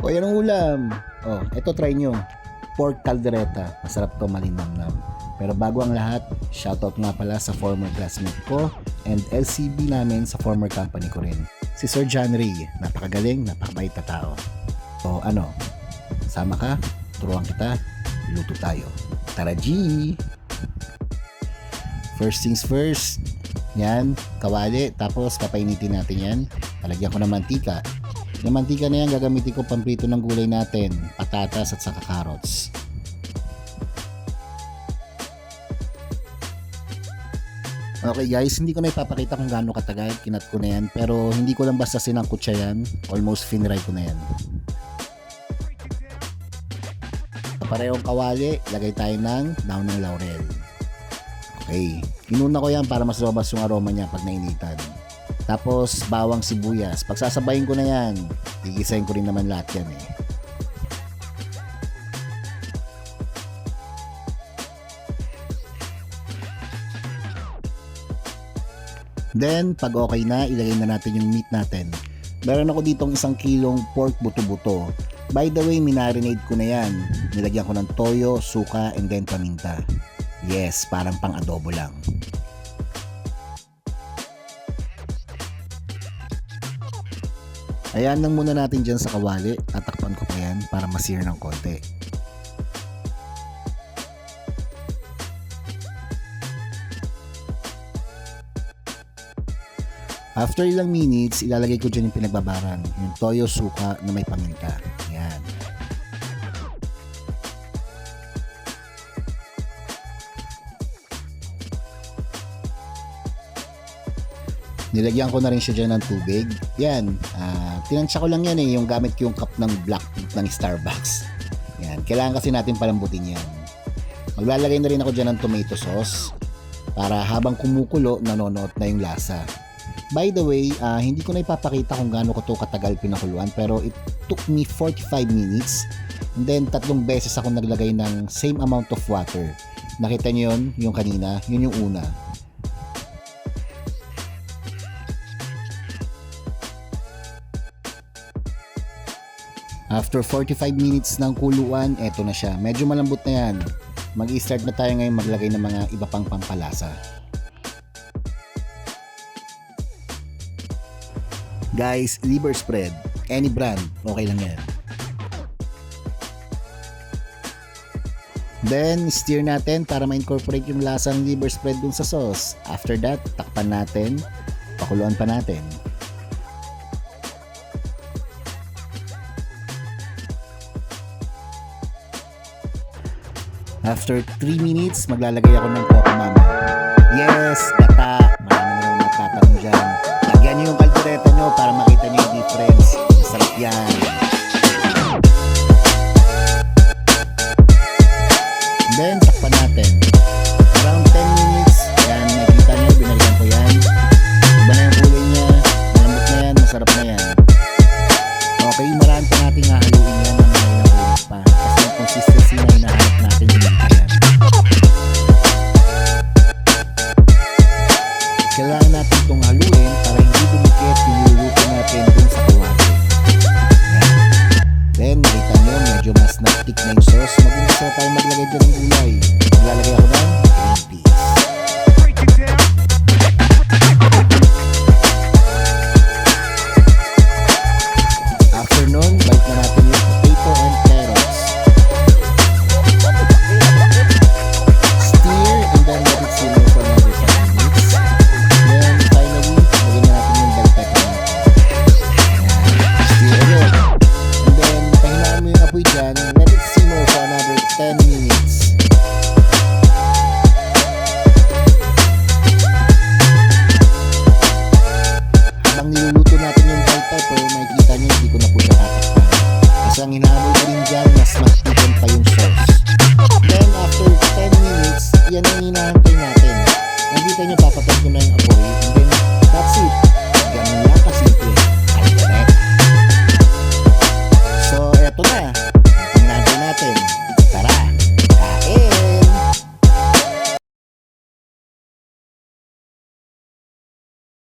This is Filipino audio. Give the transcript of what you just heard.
O yan ang ulam. Oh, ito try nyo. Pork caldereta. Masarap to, malinamnam. Pero bago ang lahat, shoutout nga pala sa former classmate ko and LCB namin sa former company ko rin. Si Sir John Ray. Napakagaling, napakabait na tao. O ano, sama ka, turuan kita, luto tayo. Tara G! First things first, yan, kawali, tapos papainitin natin yan. Palagyan ko ng mantika. Yung mantika na yan, gagamitin ko pamprito ng gulay natin, patatas at saka carrots. Okay guys, hindi ko na ipapakita kung gaano katagal, kinat ko na yan, pero hindi ko lang basta sinangkutsa yan, almost finry ko na yan. Sa parehong kawali, lagay tayo ng daon ng laurel. Okay, inuna ko yan para mas lumabas yung aroma niya pag nainitan. Tapos bawang sibuyas, pagsasabayin ko na yan, gigisahin ko rin naman lahat yan eh. Then, pag okay na, ilagay na natin yung meat natin. Meron ako ditong 1 kilong pork buto-buto. By the way, minarinade ko na yan. Nilagyan ko ng toyo, suka, and then paminta. Yes, parang pang adobo lang. Ayan lang muna natin dyan sa kawali. Tatakpan ko pa yan para masir ng konti. After ilang minutes, ilalagay ko dyan yung pinagbabaran, yung toyo, suka na may paminta. Yan. Nilagyan ko na rin siya dyan ng tubig. Yan. Tinansya ko lang yan eh, yung gamit ko yung cup ng black ng Starbucks. Yan. Kailangan kasi natin palambutin yan. Maglalagay na rin ako dyan ng tomato sauce para habang kumukulo, nanonood na yung lasa. By the way, hindi ko na ipapakita kung gaano ko to katagal pinakuluan, pero it took me 45 minutes and then 3 beses ako naglagay ng same amount of water. Nakita niyo yun? Yung kanina, yun yung una. After 45 minutes ng kuluan, eto na siya. Medyo malambot na yan. Mag-i-start na tayo ngayon maglagay ng mga iba pang pampalasa. Guys, liver spread. Any brand, okay lang yan. Then, stir natin para ma-incorporate yung lasa ng liver spread dun sa sauce. After that, takpan natin. Pakuluan pa natin. After 3 minutes, maglalagay ako ng coco mama. Yes, gata. Marami na naman nagtatanong dyan. Lagyan nyo yung kaldereta nyo para makita nyo yung difference. Masarap yan. Then, takpan natin. Around 10 minutes, yan, nakita nyo, binalikan ko yan. Iba na yung kulay niya, malambot na yan, masarap na yan. Okay, marami pa natin hahalin.